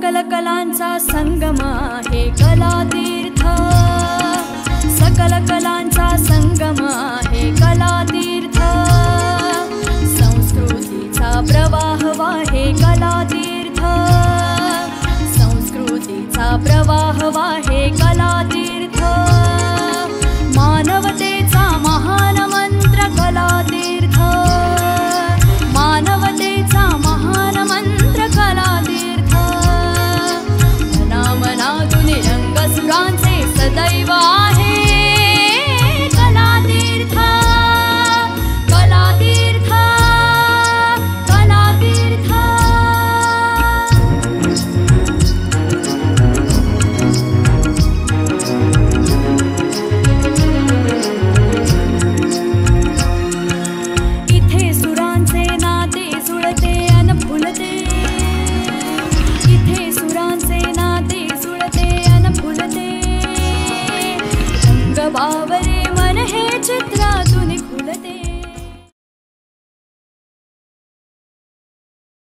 सकल कलांचा संगम आहे कलातीर्थ, सकल कलांचा संगम आहे कलातीर्थ, संस्कृतीचा प्रवाह वाहे कलातीर्थ, संस्कृतीचा प्रवाह वाहे कलातीर्थ, मानवतेचा महान मंत्र कलातीर्थ, मानवतेचा महान मंत्र कलातीर्थ, मनामनातून रंगसुरांचे सदैव आहे कलातीर्थ, कलातीर्थ, कलातीर्थ। इथे सुरांचे नाते जुळते अन फुलते, इथे सुरांचे नाते जुळते अन फुलते, रंग बावरे मन हे चित्र